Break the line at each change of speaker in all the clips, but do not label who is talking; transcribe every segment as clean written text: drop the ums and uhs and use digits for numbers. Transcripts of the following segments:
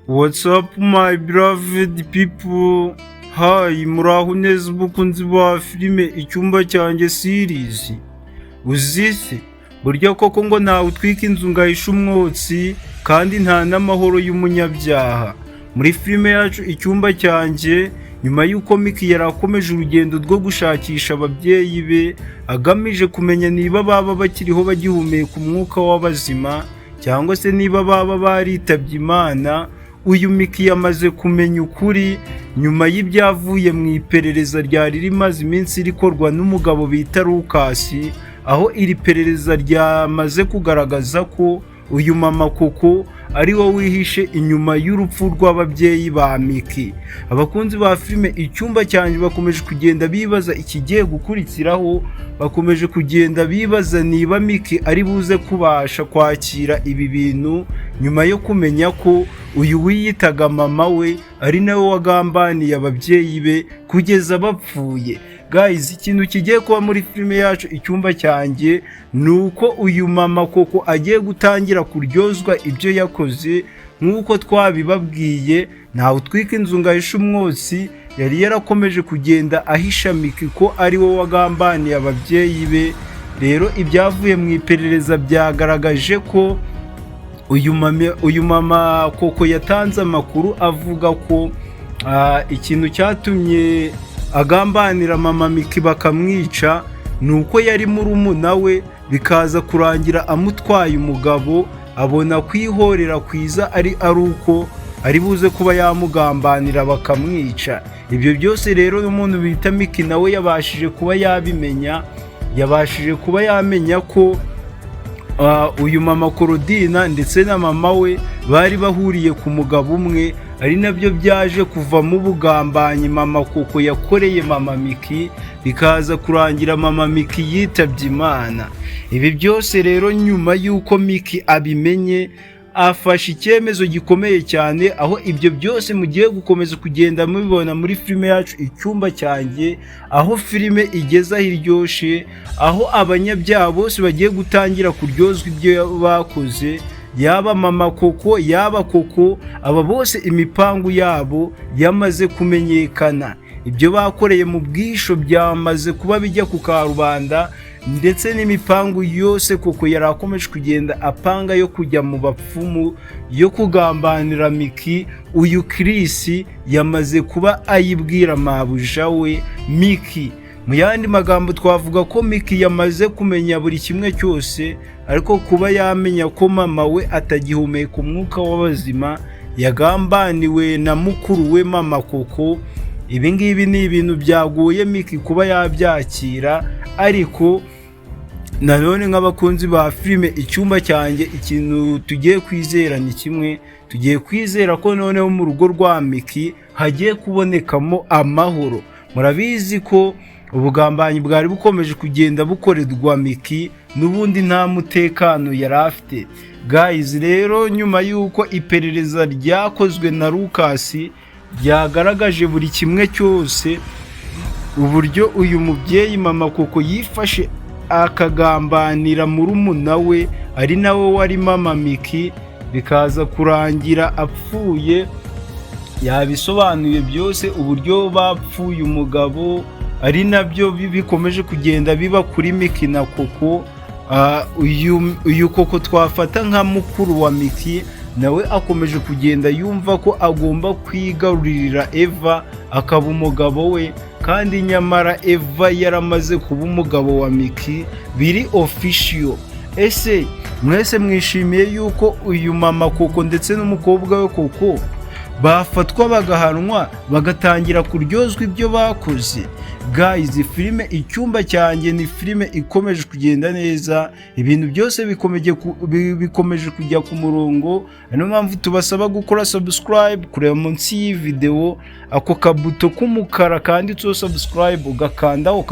What's up my beloved people? Hi, muraho neza umukunzi wa filime icyumba cyanjye series. Uzise burya koko ngo ntawe utwika inzu ngahisha umwotsi kandi nta n'amahoro y'umunyabyaha. Muri filime yacu icyumba cyanjye, nyuma y'uko Mickey yarakomeje urugendo rwo gushakisha ababyeyi be agamije kumenya niba baba bakiriho bagihumeka umwuka w'abazima cyangwa se niba baba baritabye Imana, uyu Mickey yamaze kumenya ukuri nyuma y'ibyavuye mu iperereza ryari rimaze iminsi rikorwa n'umugabo bita Lucas, aho iri perereza ryamaze kugaragaza ko uyu mama koko ari wo wihishe inyuma y'urupfu rw'ababyeyi ba Mickey. Abakunzi ba filime icyumba cyanjye bakomeje kugenda bibaza ikigiye gukurikiraho, bakomeje kugenda bibaza niba Mickey ari buze kubasha kwakira ibi bintu nyuma yo kumenya ko uyu wiyitaga mama we ari nawe wagambaniye ababyeyi be kugeza bapfuye. Guys, ikintu kigiye kuba muri filime yacu icyumba cyanjye ni uko uyu mama koko agiye gutangira kuryozwa ibyo yakoze nk'uko twabibabwiye. Ntawe utwika inzu ngahisha umwotsi, yari yarakomeje kugenda ahisha Mickey ko ari wo wagambaniye ababyeyi be. Rero ibyavuye mu iperereza byagaragaje ko uyu mama koko yatanze amakuru avuga ko ikintu cyatumye agambanira mama Mickey bakamwica ni uko yari murumuna we, bikaza kurangira amutwaye umugabo, abona kwihorera kwiza ari uko ari buze kuba yamugambanira bakamwica. Ibyo byose rero n'umuntu bita Mickey nawe yabashije kuba yabimenya, yabashije kuba yamenya ko uyu mama Korodina ndetse na mama we bari bahuriye ku mugabo umwe, ari nabyo byaje kuvamo ubugambanyi mama koko yakoreye mama Mickey, bikaza kurangira mama Mickey yitabye Imana. Ibi byose rero nyuma y'uko Mickey abimenye afashe icyemezo gikomeye cyane, aho ibyo byose mugiye gukomeza kugenda mubibona muri filime yacu icyumba cyanjye, aho filime igeze aho iryoshe, aho abanyabyaha bose bagiye gutangira kuryozwa ibyo bakoze, yaba mama koko yaba koko, aba bose imipangu yabo yamaze kumenyekana. Ibyo bakoreye mu bwisho byamaze kuba bijya ku karubanda, ndetse n'imipangu yose koko yarakomeje kugenda apanga yo kujya mu bapfumu, yo kugambanira Mickey. Uyu Chris yamaze kuba ayibwira mabuja we Mickey. Mu yandi magambo twavuga ko Mickey yamaze kumenya buri kimwe cyose, ariko kuba yamenya ko mama we atagihumeka umwuka w'abazima yagambaniwe na mukuru we mama koko, ibi ngibi ni ibintu byaguye Mickey kuba yabyakira. Ariko nanone nk'abakunzi ba filime icyumba cyanjye, ikintu tugiye kwizera ni kimwe, tugiye kwizera ko noneho mu rugo rwa Mickey hagiye kubonekamo amahoro. Murabizi ko ubugambanyi bwari bukomeje kugenda bukorerwa Mickey, n'ubundi nta mutekano yari afite. Guys, rero nyuma y'uko iperereza ryakozwe na Lucas ryagaragaje buri kimwe cyose, uburyo uyu mubyeyi mama koko yifashe akagambanira murumuna we ari nawe wari mama Mickey, bikaza kurangira apfuye. Yabisobanuye byose, uburyo bapfuye umugabo ari nabyo bikomeje kugenda biba kuri Mickey na koko. Uyu koko twafata nka mukuru wa Mickey, nawe akomeje kugenda yumva ko agomba kwigarurira Eva akaba umugabo we, kandi nyamara Eva yaramaze kuba umugabo wa Mickey biri official. Ese mwese mwishimiye yuko uyu mama koko ndetse n'umukobwa we koko bafatwa bagahanwa bagatangira kuryozwa ibyo bakoze? Guys, filime icyumba cyanjye ni filime ikomeje kugenda neza, ibintu byose bikomeje kujya ku murongo. Niyo mpamvu tubasaba gukora subscribe, kureba munsi y'iyi video ako kabuto k'umukara kanditseho subscribe, ugakandaho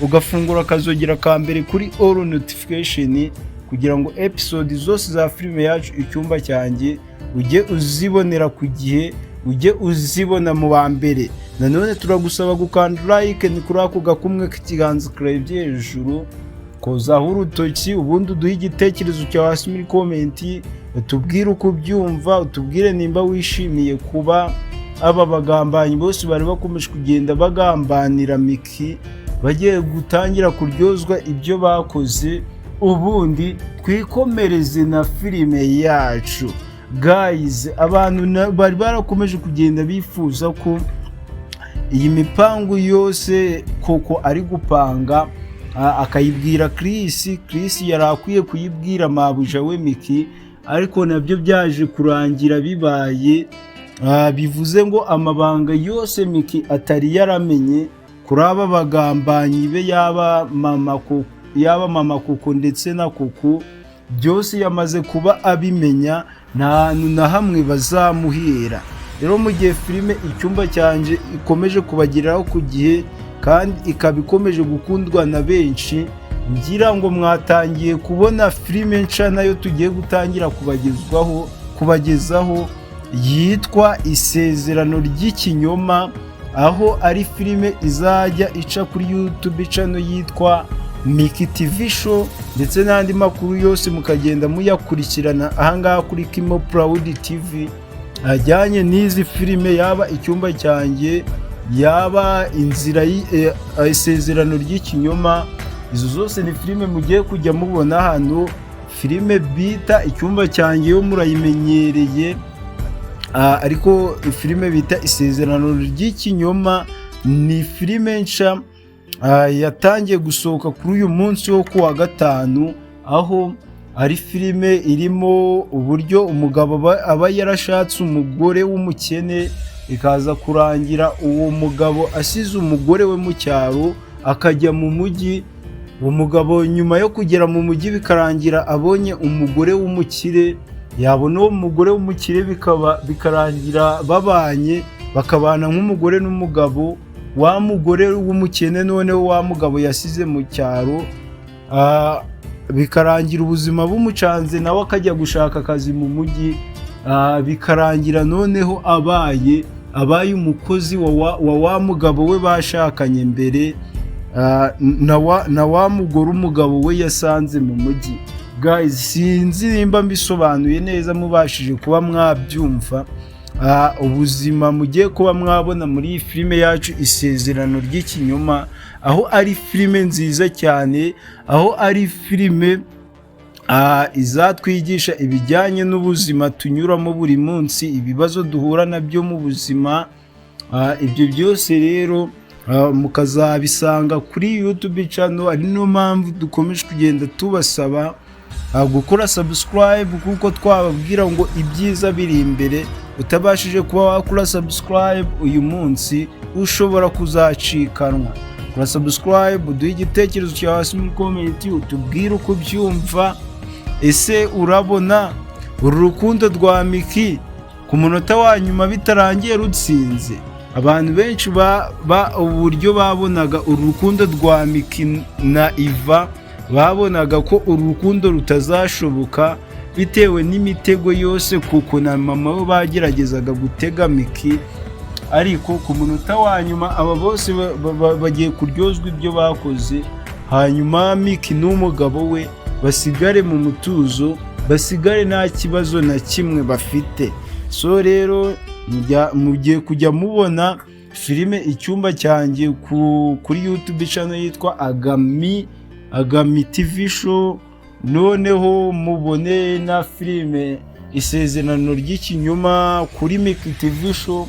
ugafungura akazogera ka mbere kuri all notification, kugira ngo episode zose za filime yacu icyumba cyanjye ujye uzibonera ku gihe, ujye uzibona mu ba mbere. Nanone turagusaba gukanda like ni kuri ako gakumwe k'ikiganza kurebye hejuru, kozaho urutoki, ubundi uduhe igitekerezo cyawe hasi muri comment. utubwire uko ubyumva, utubwire nimba wishimiye kuba aba bagambanyi bose bari bakomeje kugenda bagambanira Miki bagiye gutangira kuryozwa ibyo bakoze, ubundi twikomereze na filime yacu. Guys, abantu bari barakomeje kugenda bifuza ko iyi mipangu yose koko ari gupanga akayibwira Chris yari akwiye kuyibwira mabuja we Miki, ariko nabyo byaje kurangira bibaye bivuze ngo amabanga yose Miki atari yaramenye kuri aba bagambanyi be, yaba mama Koko ndetse na Koko, byose yamaze kuba abimenya, nta hantu na hamwe bazamuhera. Rero mu gihe filime Icyumba Cyanjye ikomeje kubageraho ku gihe kandi ikaba ikomeje gukundwa na benshi, ngira ngo mwatangiye kubona filime nshya nayo tugiye gutangira kubagezaho yitwa Isezerano ry'Ikinyoma, aho ari filime izajya ica kuri YouTube channel yitwa Miki TV Show, ndetse n'andi makuru yose mukagenda muyakurikirana ahangaha kuri Kimo Proud TV ajyanye n'izi filime, yaba Icyumba Cyanjye, yaba Inzira Isezerano ry'Ikinyoma. Izo zose ni filime mugiye kujya mubona hano. Filime bita Icyumba Cyanjye yo murayimenyereye, ariko filime bita Isezerano ry'Ikinyoma ni filime nshya yatangiye gusohoka kuri uyu munsi wo kuwa gatanu, aho ari filime irimo uburyo umugabo aba yarashatse umugore w'umukene, ikaza kurangira uwo mugabo asize umugore we mu cyaro akajya mu mujyi. Uwo mugabo nyuma yo kugera mu mujyi bikarangira abonye umugore w'umukire, yabona uwo mugore w'umukire bikarangira babanye, bakabana nk'umugore n'umugabo. Wa mugore w'umukene noneho wa mugabo yasize mu cyaro, bikarangira ubuzima bumucanze, nawe akajya gushaka akazi mu mujyi, bikarangira noneho abaye umukozi wa mugabo we bashakanye mbere, na wa mugore umugabo we yasanze mu mujyi. Guys, sinzi nimba mbisobanuye neza mubashije kuba mwabyumva ubuzima mugiye kuba mwabona muri iyi filime yacu Isezerano ry'Ikinyoma, aho ari filime nziza cyane, aho ari filime izatwigisha ibijyanye n'ubuzima tunyuramo buri munsi, ibibazo duhura nabyo mu buzima. Ibyo byose rero mukazabisanga kuri YouTube channel, ari no mpamvu dukomeje kugenda tubasaba gukora subscribe, kuko twababwira ngo ibyiza biri imbere. Utabashije kuba wakora subscribe uyu munsi ushobora kuzacikanwa. Kora subscribe, uduhe igitekerezo cyawe hasi muri comment, utubwire uko byumva. Ese urabona uru rukundo rwa Miki ku munota wa nyuma bitarangiye rutsinze? Abantu benshi uburyo babonaga uru rukundo rwa Miki na Iva, babonaga ko uru rukundo rutazashoboka bitewe n'imitego yose Koko na mama we bageragezaga gutega Miki, ariko ku munota wa nyuma aba bose bagiye kuryozwa ibyo bakoze, hanyuma Miki n'umugabo we basigare mu mutuzo, basigare nta kibazo na kimwe bafite. So rero mugiye kujya mubona filime Icyumba Cyanjye kuri YouTube channel yitwa Agami TV Show, noneho mubone na filime Isezerano ry'Ikinyoma kuri Miki TV Show,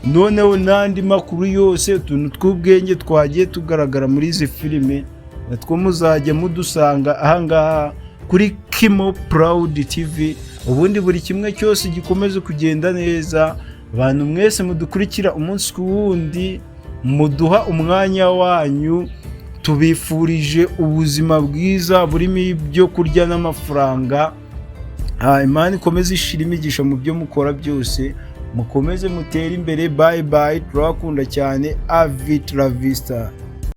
noneho n'andi makuru yose, utuntu tw'ubwenge twagiye tugaragara muri izi filime natwo muzajya mudusanga ahangaha kuri Kimo Proud TV. Ubundi buri kimwe cyose gikomeze kugenda neza. Abantu mwese mudukurikira umunsi ku wundi, muduha umwanya wanyu, tubifurije ubuzima bwiza burimo ibyo kurya n'amafaranga. Imana ikomeze ishira imigisha mu byo mukora byose, mukomeze mutere imbere. Bye bye, turakunda cyane. Avit la vista.